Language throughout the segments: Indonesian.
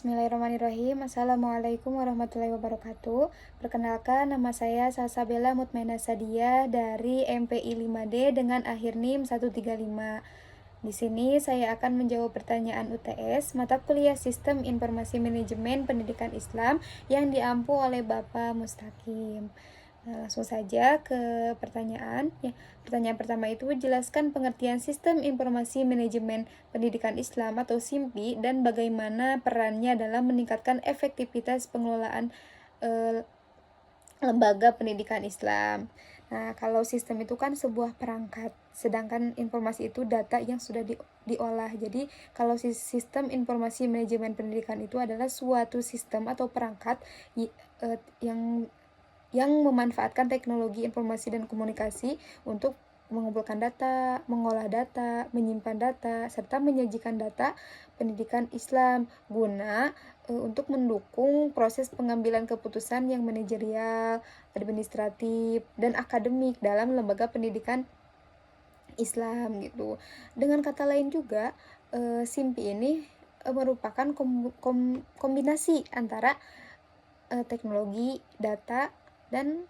Bismillahirrahmanirrahim. Assalamualaikum warahmatullahi wabarakatuh. Perkenalkan, nama saya Salsabella Mutmainah Sadia dari MPI 5D dengan akhir NIM 135. Di sini saya akan menjawab pertanyaan UTS mata kuliah Sistem Informasi Manajemen Pendidikan Islam yang diampu oleh Bapak Mustaqim. Nah, langsung saja ke pertanyaan. Ya, pertanyaan pertama itu, jelaskan pengertian Sistem Informasi Manajemen Pendidikan Islam atau SIMPI dan bagaimana perannya dalam meningkatkan efektivitas pengelolaan lembaga pendidikan Islam. Nah, kalau sistem itu kan sebuah perangkat, sedangkan informasi itu data yang sudah diolah. Jadi, kalau sistem informasi manajemen pendidikan itu adalah suatu sistem atau perangkat yang memanfaatkan teknologi informasi dan komunikasi untuk mengumpulkan data, mengolah data, menyimpan data, serta menyajikan data pendidikan Islam guna untuk mendukung proses pengambilan keputusan yang manajerial, administratif, dan akademik dalam lembaga pendidikan Islam gitu. Dengan kata lain juga, SIMPI ini merupakan kombinasi antara teknologi, data, dan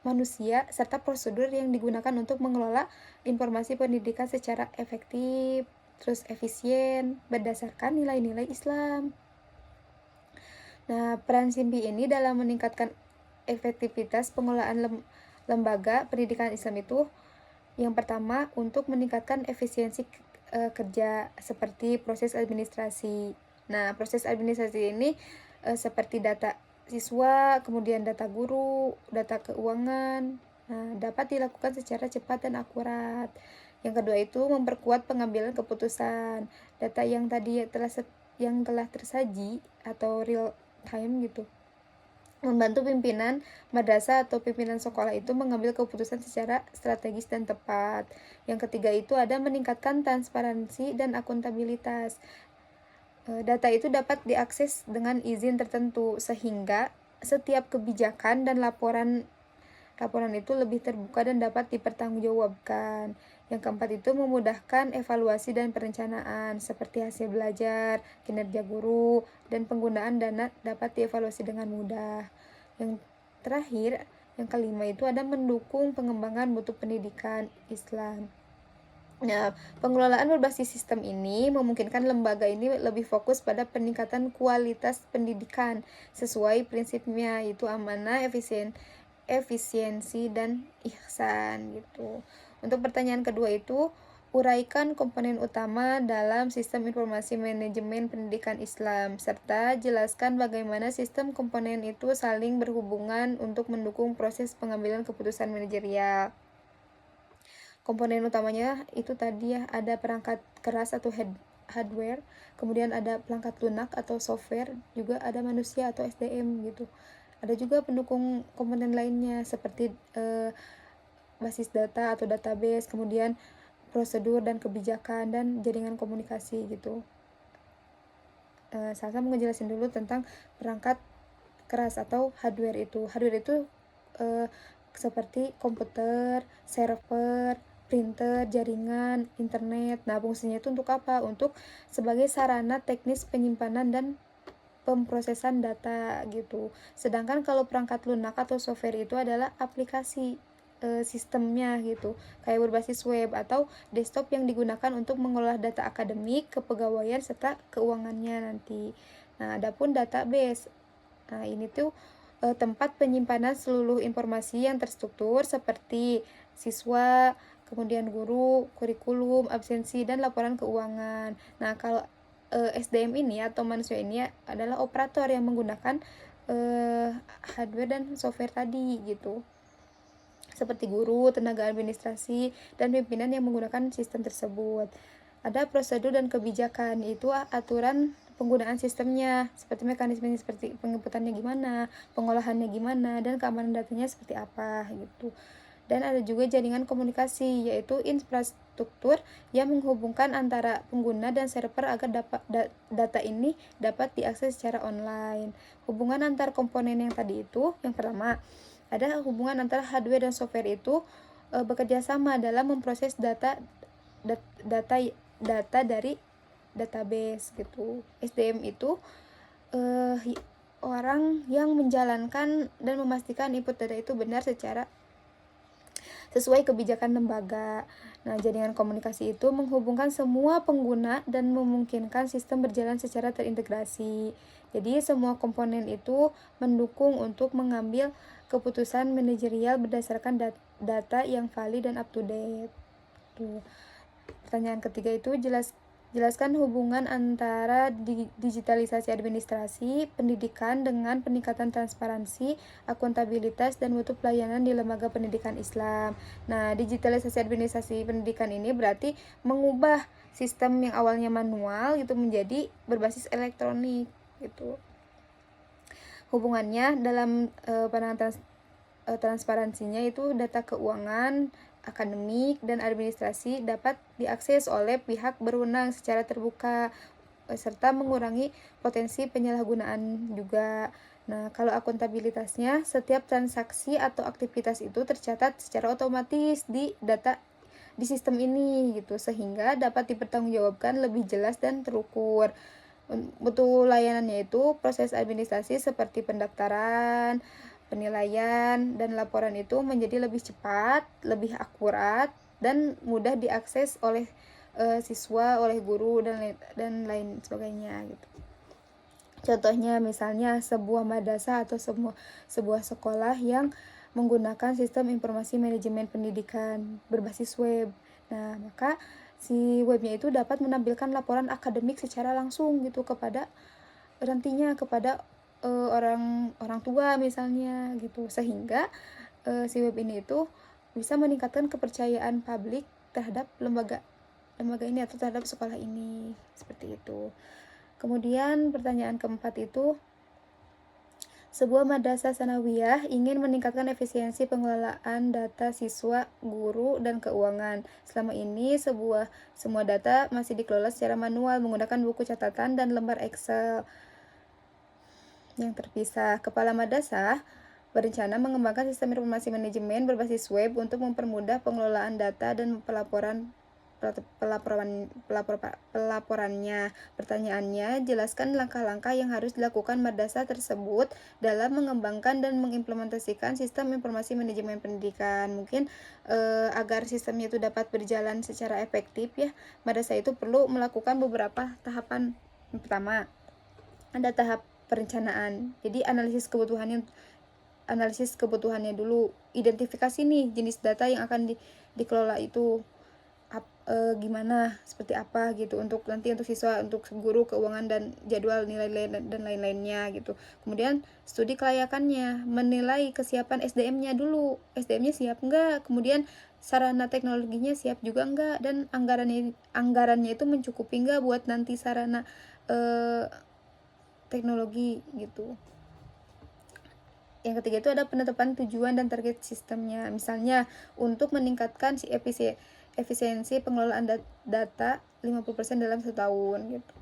manusia, serta prosedur yang digunakan untuk mengelola informasi pendidikan secara efektif, terus efisien, berdasarkan nilai-nilai Islam. Nah, peran SIMPI ini dalam meningkatkan efektivitas pengelolaan lembaga pendidikan Islam itu, yang pertama, untuk meningkatkan efisiensi kerja seperti proses administrasi. Nah, proses administrasi ini seperti data siswa, kemudian data guru, data keuangan, dapat dilakukan secara cepat dan akurat. Yang kedua itu memperkuat pengambilan keputusan. Data yang tadi telah tersaji atau real time gitu, membantu pimpinan madrasah atau pimpinan sekolah itu mengambil keputusan secara strategis dan tepat. Yang ketiga itu ada meningkatkan transparansi dan akuntabilitas. Data itu dapat diakses dengan izin tertentu sehingga setiap kebijakan dan laporan itu lebih terbuka dan dapat dipertanggungjawabkan. Yang keempat itu memudahkan evaluasi dan perencanaan seperti hasil belajar, kinerja guru, dan penggunaan dana dapat dievaluasi dengan mudah. Yang terakhir, yang kelima itu ada mendukung pengembangan mutu pendidikan Islam. Nah, pengelolaan berbasis sistem ini memungkinkan lembaga ini lebih fokus pada peningkatan kualitas pendidikan sesuai prinsipnya, yaitu amanah, efisiensi, dan ihsan gitu. Untuk pertanyaan kedua itu, uraikan komponen utama dalam sistem informasi manajemen pendidikan Islam, serta jelaskan bagaimana sistem komponen itu saling berhubungan untuk mendukung proses pengambilan keputusan manajerial. Komponen utamanya itu tadi ya, ada perangkat keras atau hardware, kemudian ada perangkat lunak atau software, juga ada manusia atau SDM gitu. Ada juga pendukung komponen lainnya seperti basis data atau database, kemudian prosedur dan kebijakan, dan jaringan komunikasi gitu. Saya mau ngejelasin dulu tentang perangkat keras atau hardware itu. Hardware itu seperti komputer, server, printer, jaringan, internet. Nah, fungsinya itu untuk apa? Untuk sebagai sarana teknis penyimpanan dan pemrosesan data gitu. Sedangkan kalau perangkat lunak atau software itu adalah aplikasi sistemnya gitu, kayak berbasis web atau desktop yang digunakan untuk mengolah data akademik, kepegawaian, serta keuangannya nanti. Nah, adapun database, nah ini tuh tempat penyimpanan seluruh informasi yang terstruktur seperti siswa, kemudian guru, kurikulum, absensi, dan laporan keuangan. Nah, kalau SDM ini atau manusia ini adalah operator yang menggunakan hardware dan software tadi gitu, seperti guru, tenaga administrasi, dan pimpinan yang menggunakan sistem tersebut. Ada prosedur dan kebijakan, yaitu aturan penggunaan sistemnya, seperti mekanismenya, seperti penginputannya gimana, pengolahannya gimana, dan keamanan datanya seperti apa gitu. Dan ada juga jaringan komunikasi, yaitu infrastruktur yang menghubungkan antara pengguna dan server agar data ini dapat diakses secara online. Hubungan antar komponen yang tadi itu, yang pertama, ada hubungan antara hardware dan software itu bekerja sama dalam memproses data dari database gitu. SDM itu orang yang menjalankan dan memastikan input data itu benar sesuai kebijakan lembaga. Nah, jaringan komunikasi itu menghubungkan semua pengguna dan memungkinkan sistem berjalan secara terintegrasi. Jadi, semua komponen itu mendukung untuk mengambil keputusan manajerial berdasarkan data yang valid dan up to date. Tuh. Pertanyaan ketiga itu jelaskan hubungan antara digitalisasi administrasi pendidikan dengan peningkatan transparansi, akuntabilitas, dan mutu pelayanan di lembaga pendidikan Islam. Nah, digitalisasi administrasi pendidikan ini berarti mengubah sistem yang awalnya manual itu menjadi berbasis elektronik gitu. Hubungannya dalam pandangan transparansinya itu data keuangan, akademik, dan administrasi dapat diakses oleh pihak berwenang secara terbuka serta mengurangi potensi penyalahgunaan juga. Nah, kalau akuntabilitasnya, setiap transaksi atau aktivitas itu tercatat secara otomatis di data di sistem ini gitu sehingga dapat dipertanggungjawabkan lebih jelas dan terukur. Butuh layanannya itu proses administrasi seperti pendaftaran, penilaian, dan laporan itu menjadi lebih cepat, lebih akurat, dan mudah diakses oleh siswa, oleh guru, dan lain sebagainya gitu. Contohnya misalnya sebuah madrasah atau sebuah sekolah yang menggunakan sistem informasi manajemen pendidikan berbasis web. Nah, maka si webnya itu dapat menampilkan laporan akademik secara langsung gitu kepada nantinya kepada orang tua misalnya gitu, sehingga si web ini itu bisa meningkatkan kepercayaan publik terhadap lembaga ini atau terhadap sekolah ini, seperti itu. Kemudian pertanyaan keempat itu, sebuah madrasah sanawiyah ingin meningkatkan efisiensi pengelolaan data siswa, guru, dan keuangan. Selama ini semua data masih dikelola secara manual menggunakan buku catatan dan lembar Excel yang terpisah. Kepala madrasah berencana mengembangkan sistem informasi manajemen berbasis web untuk mempermudah pengelolaan data dan pelaporannya. Pertanyaannya, jelaskan langkah-langkah yang harus dilakukan madrasah tersebut dalam mengembangkan dan mengimplementasikan sistem informasi manajemen pendidikan. Mungkin agar sistemnya itu dapat berjalan secara efektif ya, madrasah itu perlu melakukan beberapa tahapan. Yang pertama, ada tahap perencanaan. Jadi analisis kebutuhannya dulu, identifikasi nih jenis data yang akan dikelola itu gimana, seperti apa gitu, untuk siswa, untuk guru, keuangan, dan jadwal nilai dan lain-lainnya gitu. Kemudian studi kelayakannya, menilai kesiapan SDM-nya dulu, SDM-nya siap enggak, kemudian sarana teknologinya siap juga enggak, dan anggarannya itu mencukupi enggak buat nanti sarana teknologi gitu. Yang ketiga itu ada penetapan tujuan dan target sistemnya. Misalnya untuk meningkatkan si efisiensi pengelolaan data 50% dalam setahun gitu.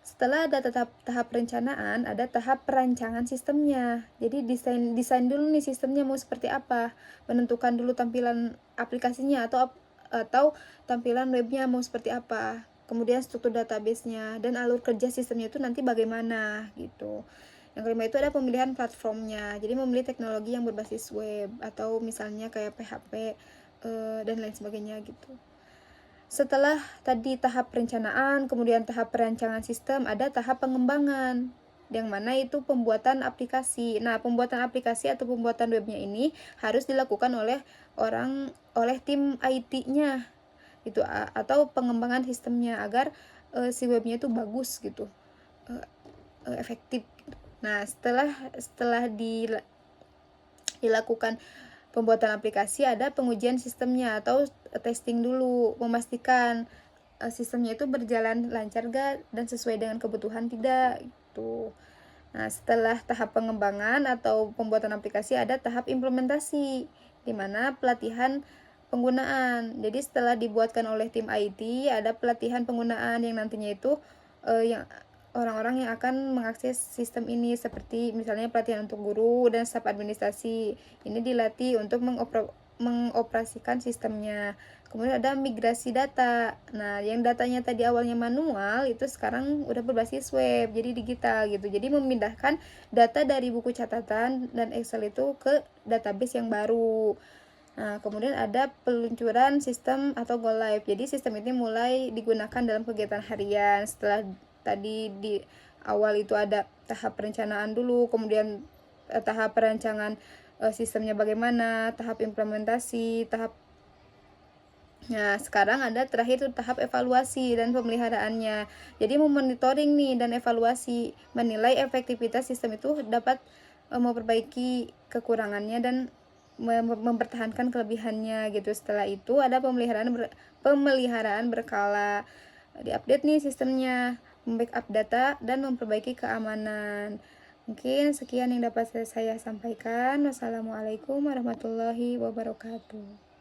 Setelah ada tahap perencanaan, ada tahap perancangan sistemnya. Jadi desain dulu nih sistemnya mau seperti apa. Menentukan dulu tampilan aplikasinya atau tampilan webnya mau seperti apa. Kemudian struktur database-nya dan alur kerja sistemnya itu nanti bagaimana gitu. Yang kelima itu ada pemilihan platformnya. Jadi memilih teknologi yang berbasis web atau misalnya kayak PHP dan lain sebagainya gitu. Setelah tadi tahap perencanaan, kemudian tahap perancangan sistem, ada tahap pengembangan, yang mana itu pembuatan aplikasi. Nah, pembuatan aplikasi atau pembuatan webnya ini harus dilakukan oleh tim IT-nya gitu, atau pengembangan sistemnya agar si webnya itu bagus gitu, efektif. Nah, setelah dilakukan pembuatan aplikasi, ada pengujian sistemnya atau testing dulu, memastikan sistemnya itu berjalan lancar gak dan sesuai dengan kebutuhan tidak gitu. Nah, setelah tahap pengembangan atau pembuatan aplikasi, ada tahap implementasi, di mana pelatihan penggunaan. Jadi setelah dibuatkan oleh tim IT, ada pelatihan penggunaan yang nantinya itu yang orang-orang yang akan mengakses sistem ini, seperti misalnya pelatihan untuk guru dan staf administrasi. Ini dilatih untuk mengoperasikan sistemnya. Kemudian ada migrasi data. Nah, yang datanya tadi awalnya manual itu sekarang udah berbasis web, jadi digital gitu. Jadi memindahkan data dari buku catatan dan Excel itu ke database yang baru. Nah, kemudian ada peluncuran sistem atau go live. Jadi sistem ini mulai digunakan dalam kegiatan harian. Setelah tadi di awal itu ada tahap perencanaan dulu, kemudian tahap perancangan sistemnya bagaimana, tahap implementasi, tahap. Nah, sekarang ada terakhir itu tahap evaluasi dan pemeliharaannya. Jadi memonitoring nih dan evaluasi, menilai efektivitas sistem itu dapat memperbaiki kekurangannya dan mempertahankan kelebihannya gitu. Setelah itu ada pemeliharaan berkala. Diupdate nih sistemnya, membackup data dan memperbaiki keamanan. Mungkin sekian yang dapat saya sampaikan. Wassalamualaikum warahmatullahi wabarakatuh.